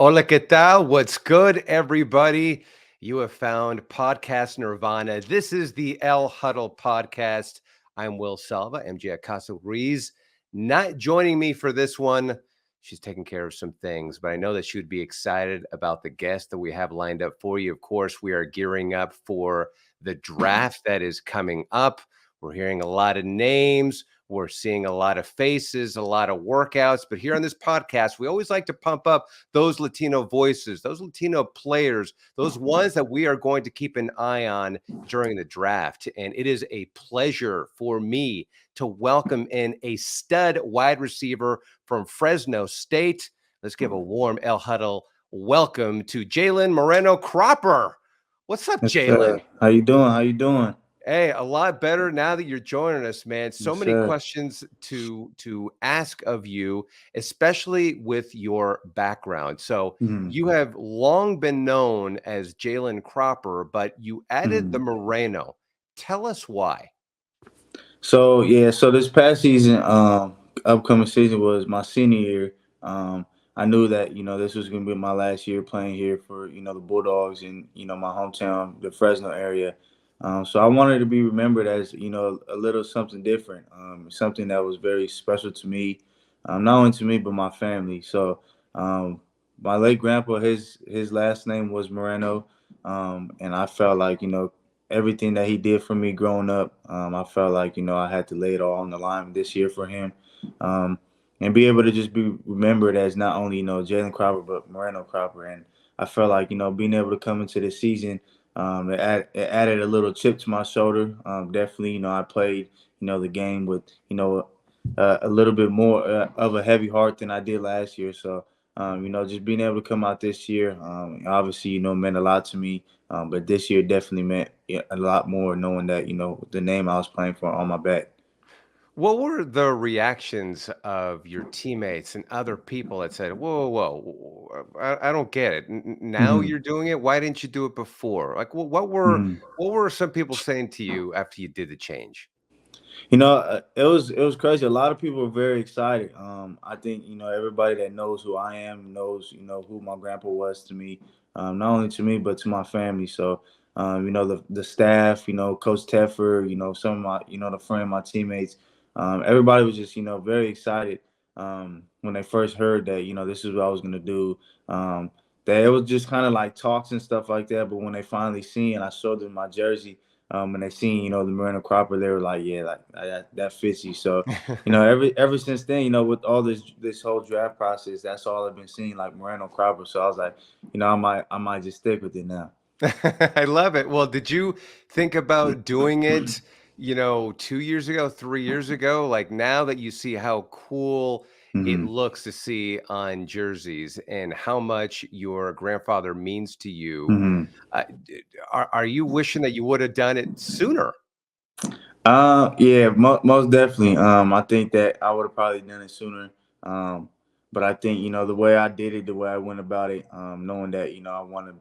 Hola, ¿qué tal? What's good, everybody? You have found Podcast Nirvana. This is the El Huddle Podcast. I'm Will Salva, MJ Acosta Ruiz. Not joining me for this one. She's taking care of some things, but I know that she would be excited about the guest that we have lined up for you. Of course, we are gearing up for the draft that is coming up. We're hearing a lot of names. We're seeing a lot of faces, a lot of workouts. But here on this podcast, we always like to pump up those Latino voices, those Latino players, those ones that we are going to keep an eye on during the draft. And it is a pleasure for me to welcome in a stud wide receiver from Fresno State. Let's give a warm El Huddle welcome to Jalen Moreno Cropper. What's up, Yes, Jalen? sir. How you doing? How you doing? Hey, a lot better now that you're joining us, man. So Yes, many sir. questions to ask of you, especially with your background. So Mm, you have long been known as Jalen Cropper, but you added the mm. Moreno. Tell us why. So this past season, upcoming season was my senior year. I knew that this was gonna be my last year playing here for the Bulldogs in my hometown, the Fresno area. So I wanted to be remembered as a little something different, something that was very special to me, not only to me but my family. So um, my late grandpa, his last name was Moreno, and I felt like everything that he did for me growing up. I felt like I had to lay it all on the line this year for him, um, and be able to just be remembered as not only Jalen Cropper but Moreno Cropper. And I felt like being able to come into this season, it added a little chip to my shoulder. Definitely, I played the game with a little bit more of a heavy heart than I did last year. So. Just being able to come out this year, obviously, meant a lot to me. But this year definitely meant a lot more, knowing that the name I was playing for on my back. What were the reactions of your teammates and other people that said, "Whoa, whoa, whoa, I don't get it. Now Hmm. you're doing it. Why didn't you do it before?" Like, Hmm. what were some people saying to you after you did the change? It was crazy. A lot of people were very excited. I think everybody that knows who I am knows who my grandpa was to me, not only to me but to my family. So the staff, Coach Teffer, some of my the friend, my teammates, everybody was just very excited when they first heard that this is what I was gonna do. That it was just kind of like talks and stuff like that. But when they finally seen, I showed them my jersey. When they seen, the Moreno Cropper, they were like, yeah, like that fits you. So, ever since then, with all this whole draft process, that's all I've been seeing, like Moreno Cropper. So I was like, I might just stick with it now. I love it. Well, did you think about doing it, 2 years ago, 3 years ago? Like, now that you see how cool it Hmm. looks to see on jerseys and how much your grandfather means to you, Hmm. d are you wishing that you would have done it sooner? Yeah, most definitely. I think that I would have probably done it sooner. Um, but I think the way I did it, the way I went about it, knowing that I want to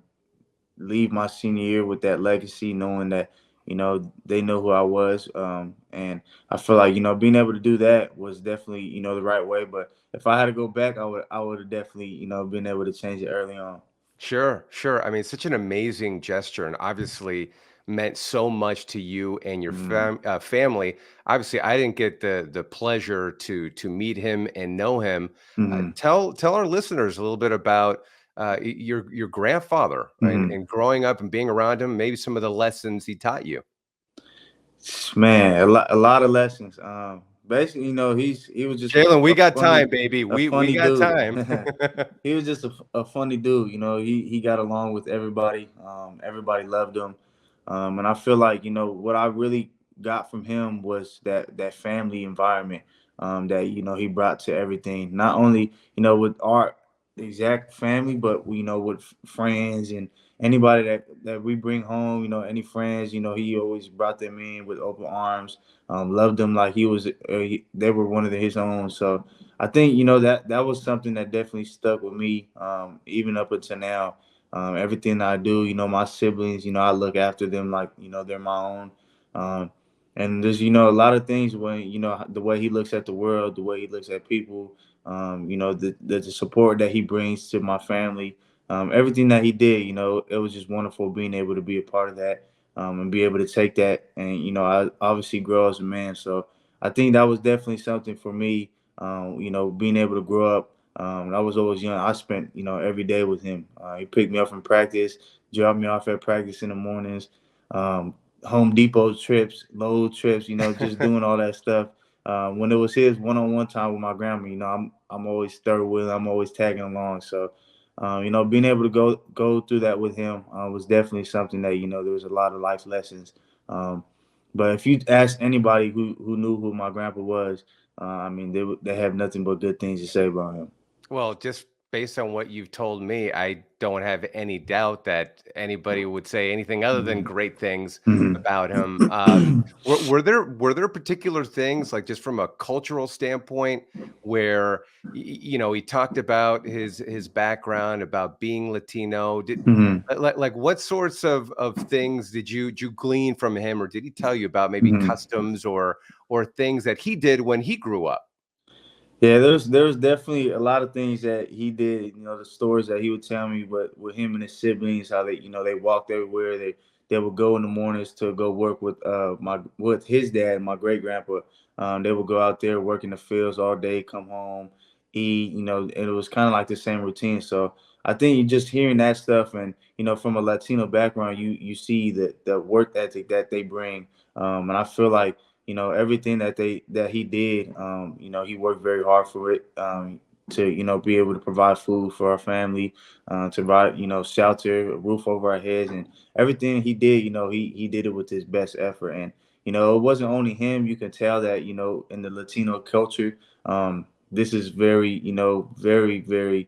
leave my senior year with that legacy, knowing that they know who I was, and I feel like being able to do that was definitely the right way. But if I had to go back, I would have definitely been able to change it early on. Sure, sure. I mean, such an amazing gesture, and obviously meant so much to you and your Mm-hmm. family. Obviously, I didn't get the pleasure to meet him and know him. Mm-hmm. Tell our listeners a little bit about your grandfather Mm-hmm. and growing up and being around him. Maybe some of the lessons he taught you. Man, a lot of lessons. Basically, he was just Jalen, we a got funny time, baby. a We funny got dude. time. He was just a funny dude. He got along with everybody. Everybody loved him. And I feel like what I really got from him was that family environment that he brought to everything. Not only with our exact family, but with friends and anybody that we bring home. Any friends. He always brought them in with open arms. Loved them like they were one of his own. So I think that was something that definitely stuck with me, even up until now. Everything that I do, my siblings, I look after them like they're my own. Um, and there's a lot of things when the way he looks at the world, the way he looks at people. you know, the support that he brings to my family, everything that he did, you know, it was just wonderful being able to be a part of that, and be able to take that and, you know, I obviously grow as a man. So I think that was definitely something for me, you know, being able to grow up. I was always young. I spent, you know, every day with him. He picked me up from practice, dropped me off at practice in the mornings, um, Home Depot trips, load trips, you know, just doing all that stuff. When it was his one-on-one time with my grandma, you know, I'm always third wheel. I'm always tagging along. So, you know, being able to go through that with him was definitely something that, you know, there was a lot of life lessons. Um, but if you ask anybody who knew who my grandpa was, I mean, they have nothing but good things to say about him. Well, just based on what you've told me, I don't have any doubt that anybody would say anything other than Mhm. great things Mhm. about him. Were there particular things, like just from a cultural standpoint, where you know, he talked about his background, about being Latino? Did Mhm. like what sorts of things did you glean from him, or did he tell you about maybe Mhm. customs or things that he did when he grew up? Yeah, there's definitely a lot of things that he did. You know, the stories that he would tell me, but with him and his siblings, how they, you know, they walked everywhere. They would go in the mornings to go work with his dad, my great grandpa. They would go out there work in the fields all day, come home, eat. You know, and it was kind of like the same routine. So I think you just hearing that stuff, and you know, from a Latino background, you see the work ethic that they bring, and I feel like, you know, everything that he did, you know, he worked very hard for it, to, you know, be able to provide food for our family, to provide, you know, shelter, a roof over our heads, and everything he did, you know, he did it with his best effort. And you know, it wasn't only him. You can tell that, you know, in the Latino culture, this is very, you know, very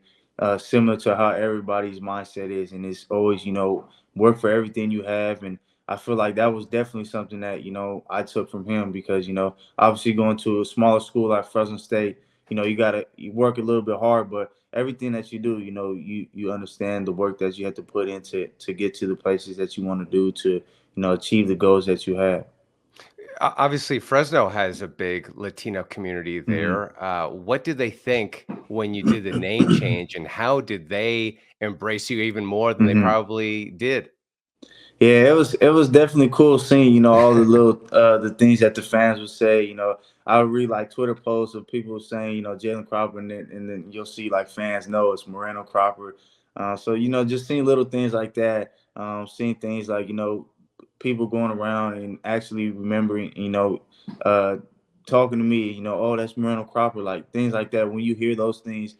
similar to how everybody's mindset is, and it's always, you know, work for everything you have. And I feel like that was definitely something that, you know, I took from him, because, you know, obviously going to a smaller school like Fresno State, you know, you work a little bit hard, but everything that you do, you know, you understand the work that you have to put into to get to the places that you want to do, to, you know, achieve the goals that you have. Obviously, Fresno has a big Latino community Hmm. there. What did they think when you did the name change, and how did they embrace you even more than they Hmm. probably did? Yeah, it was definitely cool seeing, you know, all the little the things that the fans would say. You know, I would read like Twitter posts of people saying, you know, Jalen Cropper, and then you'll see like fans know it's Moreno Cropper. So, you know, just seeing little things like that, seeing things like, you know, people going around and actually remembering, you know, uh, talking to me, you know, oh, that's Moreno Cropper, like things like that. When you hear those things,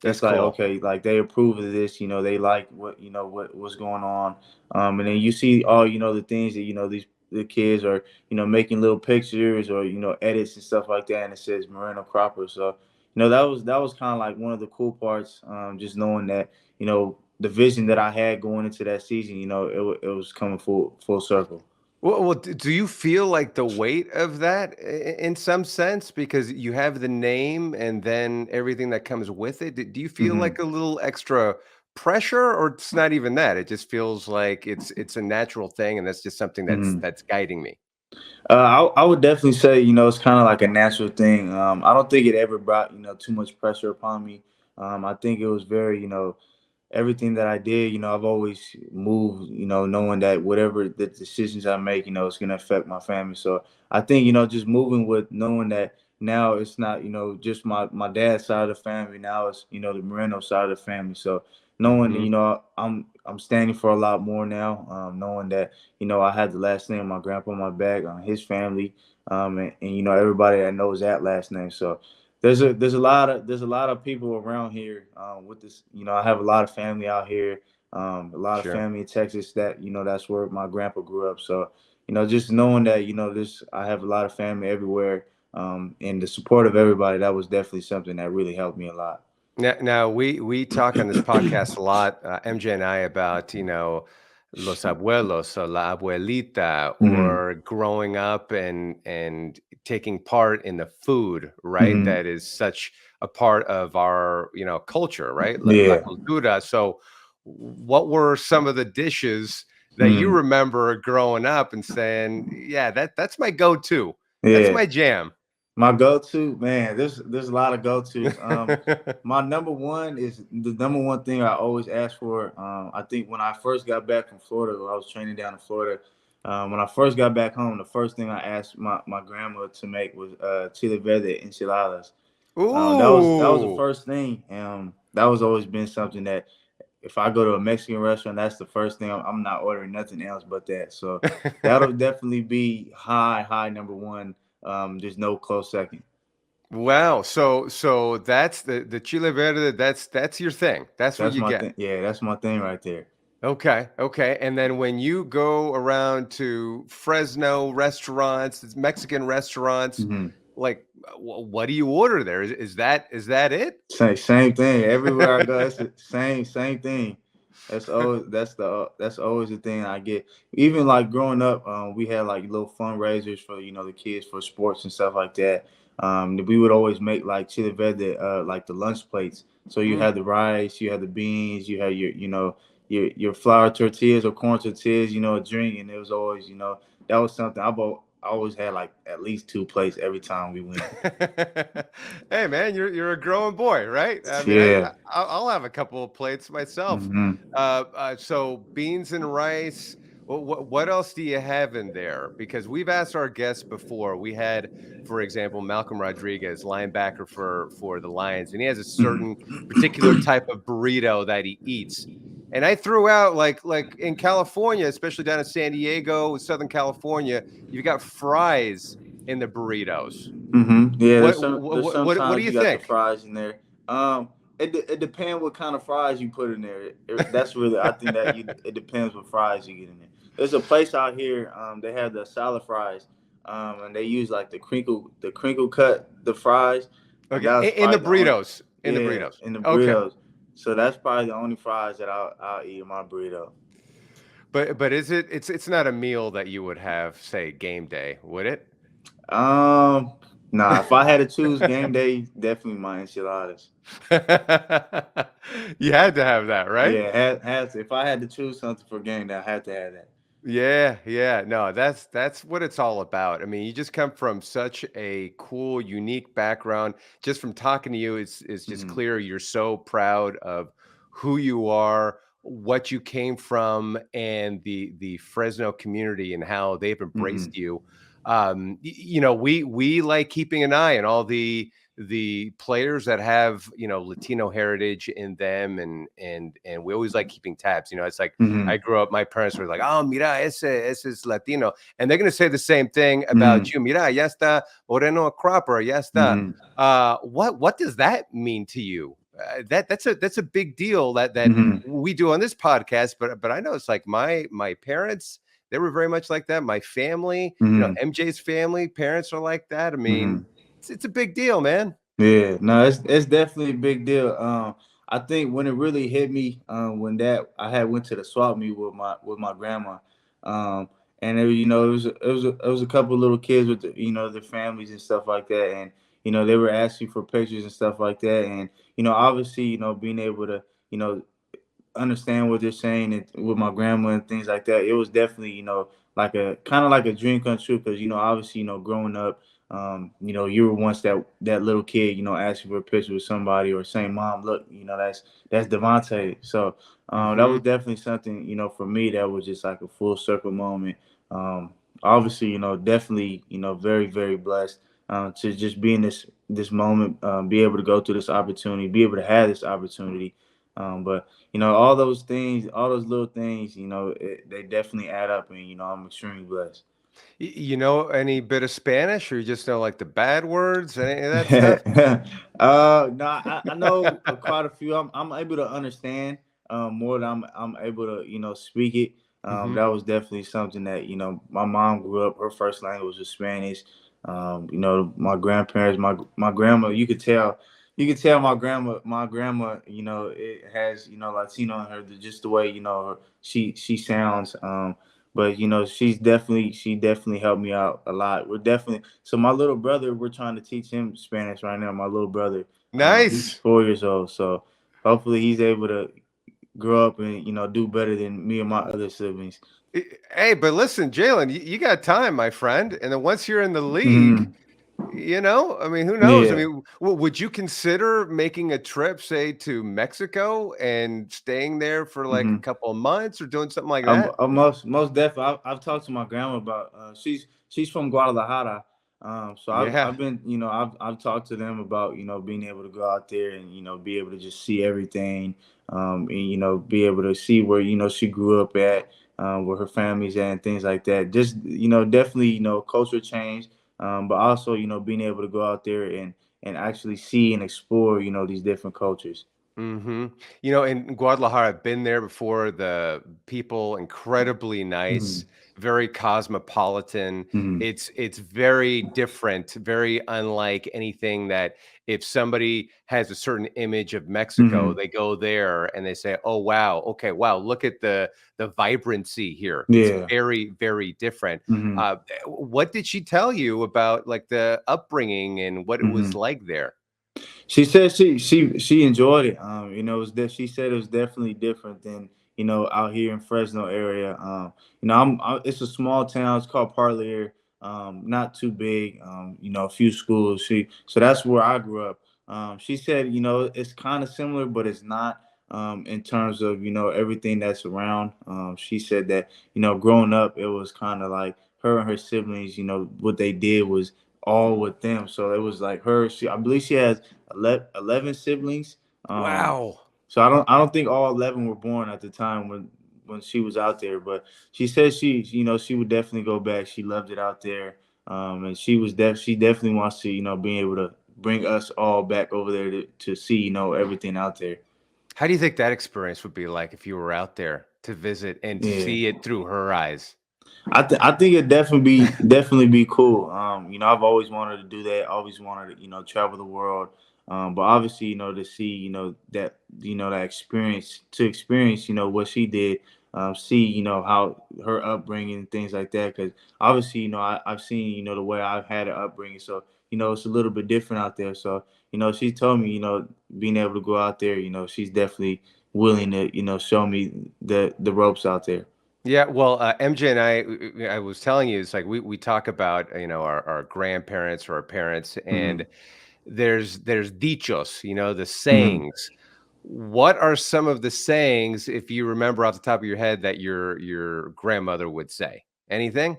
That's it's like, cool. okay, like they approve of this, you know, they like what, you know, what's going on. And then you see all, you know, the things that, you know, the kids are, you know, making little pictures or, you know, edits and stuff like that, and it says Moreno Cropper. So, you know, that was kind of like one of the cool parts, just knowing that, you know, the vision that I had going into that season, you know, it was coming full circle. Well, do you feel like the weight of that in some sense, because you have the name and then everything that comes with it? Do you feel Hmm. like a little extra pressure, or it's not even that? It just feels like it's a natural thing, and that's just something Hmm. that's guiding me. I would definitely say, you know, it's kind of like a natural thing. I don't think it ever brought, you know, too much pressure upon me. I think it was very, you know, everything that I did, you know, I've always moved, you know, knowing that whatever the decisions I make, you know, it's gonna affect my family. So I think, you know, just moving with knowing that now it's not, you know, just my dad's side of the family. Now it's, you know, the Moreno side of the family. So knowing, Mhm. you know, I'm standing for a lot more now. Knowing that, you know, I had the last name of my grandpa on my back, on his family, and you know, everybody that knows that last name. So there's a lot of people around here, with this. You know, I have a lot of family out here, a lot of Sure. family in Texas, that, you know, that's where my grandpa grew up. So, you know, just knowing that, you know, this I have a lot of family everywhere, and the support of everybody, that was definitely something that really helped me a lot. Now we talk on this podcast a lot, MJ and I, about, you know, los abuelos or la abuelita, Hmm. or growing up and taking part in the food, right? Hmm. That is such a part of our, you know, culture, right? La Yeah. cultura. So, what were some of the dishes that you Hmm. remember growing up and saying, "Yeah, that's my go-to. That's Yeah. my jam." My go-to, man, there's a lot of go-tos. My number one is the number one thing I always ask for. I think when I first got back from Florida, when I was training down in Florida, when I first got back home, the first thing I asked my grandma to make was chile verde enchiladas. That was the Ooh. first thing. That was always been something that if I go to a Mexican restaurant, that's the first thing. I'm not ordering nothing else but that. So that'll definitely be high number one. There's no close second. Wow. So that's the chile verde. That's your thing. That's what That's you my get. thing. Yeah, that's my thing right there. Okay. Okay. And then when you go around to Fresno restaurants, it's Mexican restaurants, Hmm. like what do you order there? Is that it? Same thing. Everywhere I go, it's the same thing. That's always the thing I get. Even like growing up, we had like little fundraisers for the kids for sports and stuff like that. We would always make like chili verde, like the lunch plates. So you Mm. had the rice, you had the beans, you had your flour tortillas or corn tortillas, a drink, and it was always that was something I always had like at least two plates every time we went. Hey man, you're a growing boy, right? I mean, Yeah. I'll have a couple of plates myself. Hmm. So beans and rice. What else do you have in there? Because we've asked our guests before. We had, for example, Malcolm Rodriguez, linebacker for the Lions, and he has a certain particular type of burrito that he eats. And I threw out like in California, especially down in San Diego, Southern California, you've got fries in the burritos. Yeah, What there's what do sometimes you you got the think? fries in there. It depends what kind of fries you put in there. That's really I think that it depends what fries you get in there. There's a place out here. They have the salad fries. And they use like the crinkle cut the fries, and Okay, that was in the probably the only burritos, in the yeah burritos. in the Okay, burritos. So that's probably the only fries that I'll eat in my burrito. but it's not a meal that you would have, say, game day, would it? Um, nah. If I had to choose game day, definitely my enchiladas. You had to have that, right? Yeah, has if I had to choose something for game day, I had to have that. Yeah, yeah. No, that's what it's all about. I mean, you just come from such a cool, unique background. Just from talking to you, it's just Hmm. clear you're so proud of who you are, what you came from, and the Fresno community and how they've Hmm. embraced you. We like keeping an eye on all the players that have Latino heritage in them, and we always like keeping tabs. It's like I Hmm. grew up, my parents were like, "Oh, mira, ese es Latino." And they're going to say the same thing about Hmm. you. Mira, ya está Moreno Cropper, ya está. Hmm. What does that mean to you? That's a big deal that Hmm. we do on this podcast, but I know it's like my parents, they were very much like that. My family, Hmm. MJ's family, parents are like that. I mean, Hmm. it's a big deal, man. Yeah, no, it's definitely a big deal. I think when it really hit me, when that I had went to the swap meet with my grandma, um, and it was a couple of little kids with their families and stuff like that, and they were asking for pictures and stuff like that, and obviously being able to you know understand what they're saying and with my grandma and things like that. It was definitely, like a kind of like a dream come true because, obviously, growing up, you were once that little kid, asking for a picture with somebody or saying, "Mom, look, that's Devontae." So that was Hmm. definitely something, for me that was just like a full circle moment. Obviously, definitely, very, very blessed to just be in this moment, be able to go through this opportunity, be able to have this opportunity. But all those things, all those little things, they definitely add up, and I'm extremely blessed. You know any bit of Spanish, or you just know like the bad words, any of that stuff? No, I know quite a few. I'm able to understand more than I'm able to speak it. Hmm. That was definitely something that my mom grew up. Her first language was Spanish. My grandparents, my grandma. You could tell my grandma. It has Latino in her. Just the way she sounds. But she definitely helped me out a lot. We're definitely so my little brother, we're trying to teach him Spanish right now. My little brother, he's Nice. 4 years old, so hopefully he's able to grow up and do better than me and my other siblings. Hey, but listen, Jalen, you got time, my friend. And then once you're in the league, Hmm. I mean, who knows? I Yeah. mean, would you consider making a trip, say, to Mexico and staying there for like a Hmm. couple of months or doing something like that? Most definitely. I've talked to my grandma about. She's from Guadalajara. So Yeah. I've been, I've talked to them about, being able to go out there and, be able to just see everything, and, be able to see where, she grew up at, where her family's at and things like that. Just, definitely, culture change, but also, being able to go out there and actually see and explore, these different cultures. In Guadalajara, I've been there before. The people incredibly Hmm. nice, very cosmopolitan. Hmm. It's very different, very unlike anything that if somebody has a certain image of Mexico, Hmm. they go there and they say, "Oh wow, okay, wow, look at the vibrancy here." It's Yeah. very, very different. Hmm. What did she tell you about like the upbringing and what it was Hmm. like there? She said she enjoyed it. She said it was definitely different than out here in Fresno area. It's a small town. It's called Parlier. Not too big. A few schools. So that's where I grew up. She said it's kind of similar, but it's not. In terms of everything that's around. She said that growing up, it was kind of like her and her siblings. What they did was all with them. So it was like her. I believe she has 11 siblings. Um, Wow. so I don't think all 11 were born at the time when she was out there. But she said she would definitely go back. She loved it out there, and she definitely wants to being able to bring us all back over there to see everything out there. How do you think that experience would be like if you were out there to visit and Yeah. see it through her eyes? I think it definitely be cool. I've always wanted to do that. Always wanted to travel the world. But obviously to see that experience to experience what she did. See how her upbringing and things like that. Because obviously I've seen the way I've had an upbringing. So it's a little bit different out there. So she told me being able to go out there. She's definitely willing to show me the ropes out there. Yeah, well, MJ and I was telling you, it's like we talk about our grandparents or our parents, Hmm. and there's dichos, the Hmm. sayings. What are some of the sayings, if you remember off the top of your head, that your grandmother would say? Anything?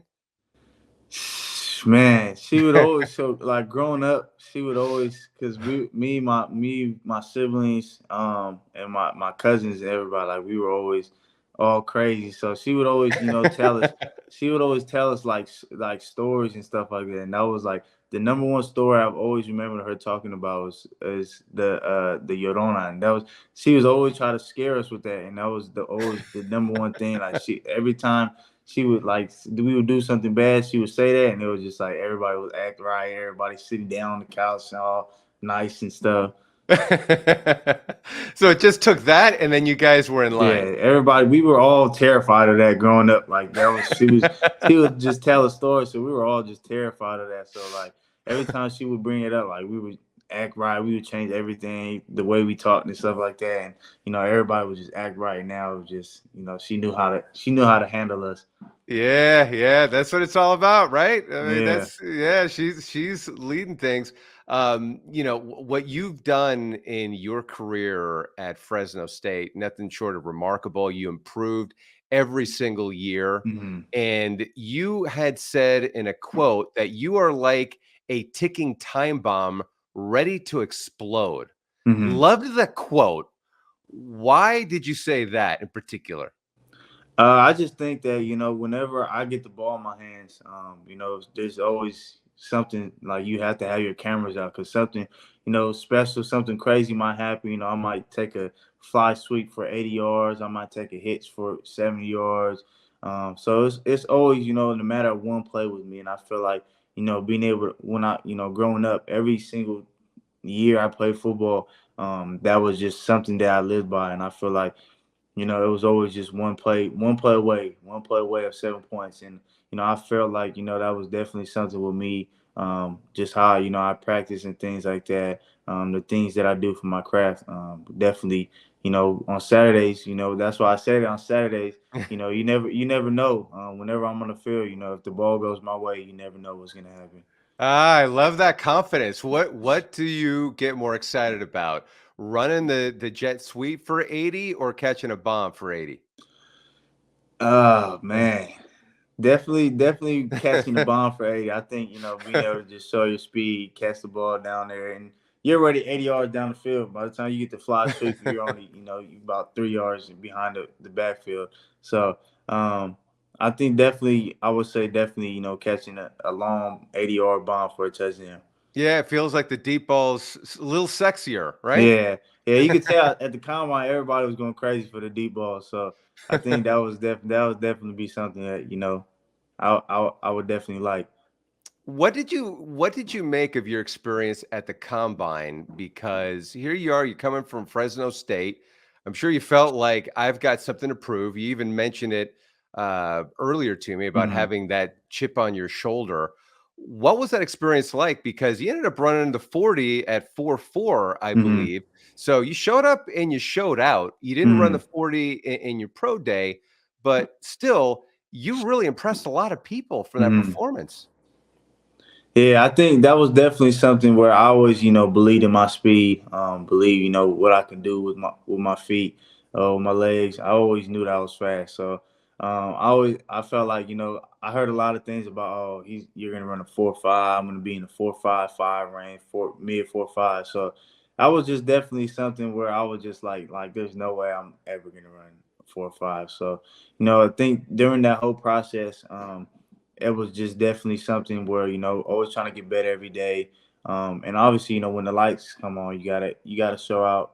Man, she would always so like growing up, she would always because my siblings, and my cousins, everybody like we were always all crazy. So she would always, tell us. She would always tell us like stories and stuff like that. And that was like the number one story I've always remembered her talking about was is the Llorona, and that was she was always trying to scare us with that, and that was always the number one thing. Like she every time she would like we would do something bad, she would say that, and it was just like everybody would act right, everybody sitting down on the couch and all nice and stuff. So it just took that, and then you guys were in line. Yeah, everybody we were all terrified of that growing up. Like that was she would just tell a story, so we were all just terrified of that. So like every time she would bring it up, like we would act right, we would change everything, the way we talked and stuff like that, and everybody would just act right. Now it was just she knew how to handle us. Yeah, yeah, that's what it's all about, right? I mean, Yeah. she's leading things. What you've done in your career at Fresno State, nothing short of remarkable. You improved every single year. Hmm. And you had said in a quote that you are like a ticking time bomb ready to explode. Hmm. Loved the quote. Why did you say that in particular? I just think that whenever I get the ball in my hands, there's always something like you have to have your cameras out because something, special, something crazy might happen. I might take a fly sweep for 80 yards. I might take a hitch for 70 yards. So it's always no matter one play with me, and I feel like being able to, when I growing up every single year I played football, that was just something that I lived by, and I feel like it was always just one play away of 7 points. And, I felt like, that was definitely something with me. Just how, I practice and things like that. The things that I do for my craft. Definitely, on Saturdays, that's why I said it on Saturdays. You never know. Whenever I'm on the field, if the ball goes my way, you never know what's gonna happen. I love that confidence. What do you get more excited about? Running the jet sweep for 80 or catching a bomb for 80? Oh man, definitely catching the bomb for 80. I think being able to just show your speed, catch the ball down there, and you're already 80 yards down the field. By the time you get to fly sweep, you're only you about 3 yards behind the backfield. So I think definitely I would say definitely catching a long 80-yard bomb for a touchdown. Yeah, it feels like the deep ball's a little sexier, right? Yeah, yeah, you could tell at the combine everybody was going crazy for the deep ball. So I think that was definitely be something that I would definitely like. What did you make of your experience at the combine? Because here you are, you're coming from Fresno State. I'm sure you felt like I've got something to prove. You even mentioned it earlier to me about Hmm. having that chip on your shoulder. What was that experience like? Because you ended up running the 40 at 4.4, I Hmm. believe. So you showed up and you showed out. You didn't run the Hmm. 40 in your pro day, but still, you really impressed a lot of people for that Hmm. performance. Yeah, I think that was definitely something where I always, believed in my speed, believe, what I can do with my feet, with my legs. I always knew that I was fast. So I felt like, I heard a lot of things about, oh, you're gonna run a 4.5. I'm gonna be in the 4.55 range, mid 4.5. So I was just definitely something where I was just like there's no way I'm ever gonna run 4.5. So, I think during that whole process, it was just definitely something where always trying to get better every day. And obviously, when the lights come on, you gotta show out.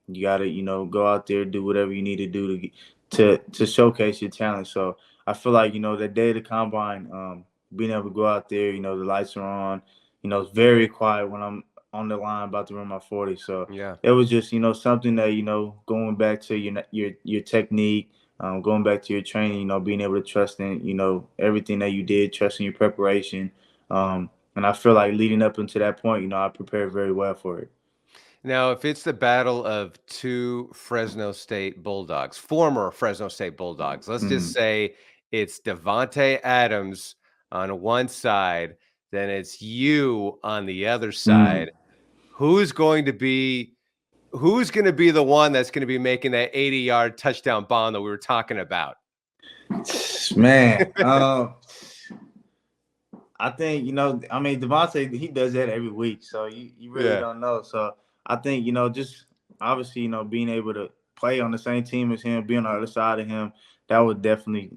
You gotta go out there, do whatever you need to do to showcase your talent. So I feel like the day of the combine, being able to go out there, the lights are on. It's very quiet when I'm on the line about to run my 40. So Yeah. it was just something that going back to your technique, going back to your training, being able to trust in, everything that you did, trusting your preparation. And I feel like leading up into that point, I prepared very well for it. Now, if it's the battle of two Fresno State Bulldogs, former Fresno State Bulldogs, let's just Mhm. say it's Devontae Adams on one side, then it's you on the other Mhm. side. Who's going to be who's going to be the one that's going to be making that 80-yard touchdown bomb that we were talking about? Man, I think I mean, Devontae, he does that every week, so you really Yeah. don't know. So I think just obviously being able to play on the same team as him, be on the other side of him, that would definitely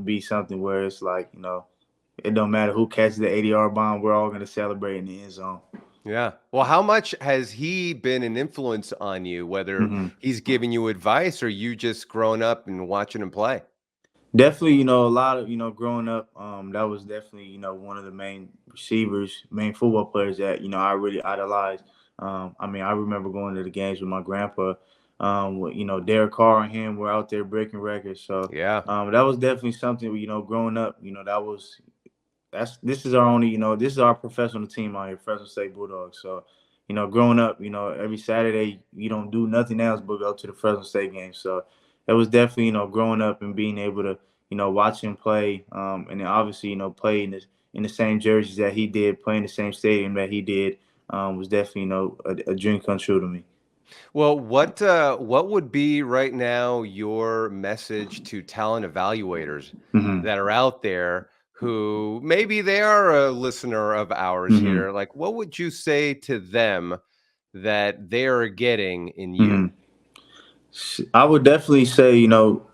be something where it's like it don't matter who catches the 80-yard bomb, we're all gonna celebrate in the end zone. Yeah. Well, how much has he been an influence on you, whether Hmm. he's giving you advice or you just growing up and watching him play? Definitely, a lot of growing up, that was definitely one of the main receivers, main football players that I really idolized. I mean, I remember going to the games with my grandpa. Derek Carr and him were out there breaking records. So Yeah. that was definitely something. Growing up, that was this is our only, this is our professional team out here, Fresno State Bulldogs. So, growing up, every Saturday you don't do nothing else but go to the Fresno State game. So it was definitely, growing up and being able to, watch him play, and then obviously, play in the same jerseys that he did, play in the same stadium that he did, was definitely, a dream come true to me. Well, what would be right now your message to talent evaluators Hmm. that are out there who maybe they are a listener of ours Hmm. here? Like, what would you say to them that they are getting in you? Hmm. I would definitely say,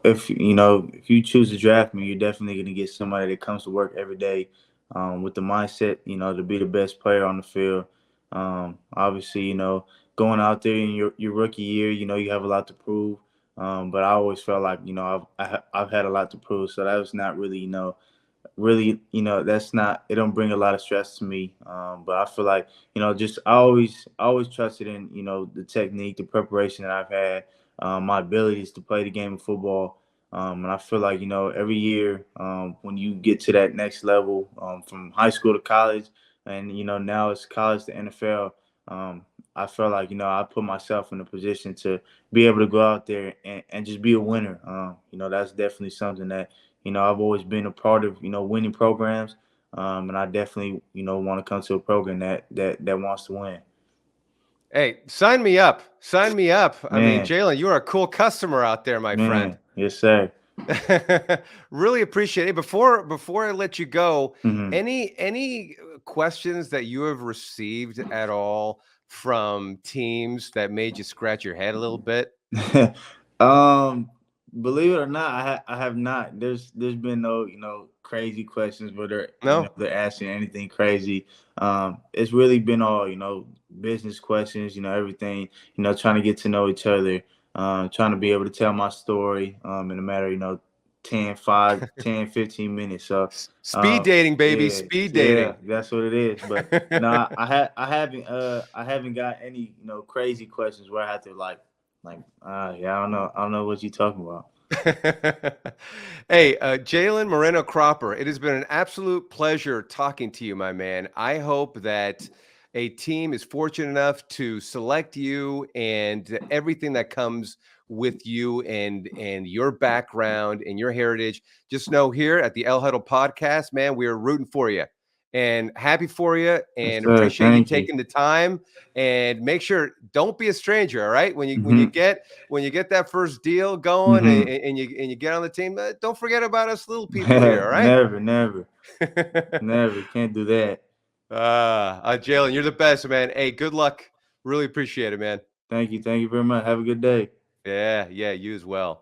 if you choose to draft me, you're definitely going to get somebody that comes to work every day, with the mindset, to be the best player on the field. Obviously, going out there in your rookie year, you have a lot to prove. But I always felt like, I've had a lot to prove, so that was not really, really, that's not, it don't bring a lot of stress to me. But I feel like, just I always trusted in, the technique, the preparation that I've had, my abilities to play the game of football. And I feel like, every year, when you get to that next level, from high school to college, and, now it's college to NFL, I feel like, I put myself in a position to be able to go out there and just be a winner. That's definitely something that, I've always been a part of, winning programs. And I definitely, want to come to a program that wants to win. Hey, sign me up. Sign me up. I mean, Man, Jalen, you are a cool customer out there, my friend. man, yes, sir. Really appreciate it. Before I let you go, Hmm. any questions that you have received at all from teams that made you scratch your head a little bit? um, Believe it or not, I have not. There's been no crazy questions where No? they're asking anything crazy. It's really been all business questions. Everything. Trying to get to know each other. Trying to be able to tell my story. In a matter of 10, 15 minutes. So Speed dating, baby. yeah, Speed yeah, dating. that's what it is. But no, I haven't got any crazy questions where I have to yeah, I don't know what you're talking about. Hey, Jalen Moreno Cropper, it has been an absolute pleasure talking to you, my man. I hope that a team is fortunate enough to select you and everything that comes with you and your background and your heritage. Just know here at the El Huddle podcast, man, we are rooting for you and happy for you Yes, and sir. appreciate you Thank you. taking the time. And make sure don't be a stranger. All right, Hmm. when you get that first deal going Hmm. and you get on the team, don't forget about us little people here. All right. Never, never, never. Can't do that. Jalen, you're the best, man. Hey, good luck. Really appreciate it, man. Thank you. Thank you very much. Have a good day. Yeah, you as well.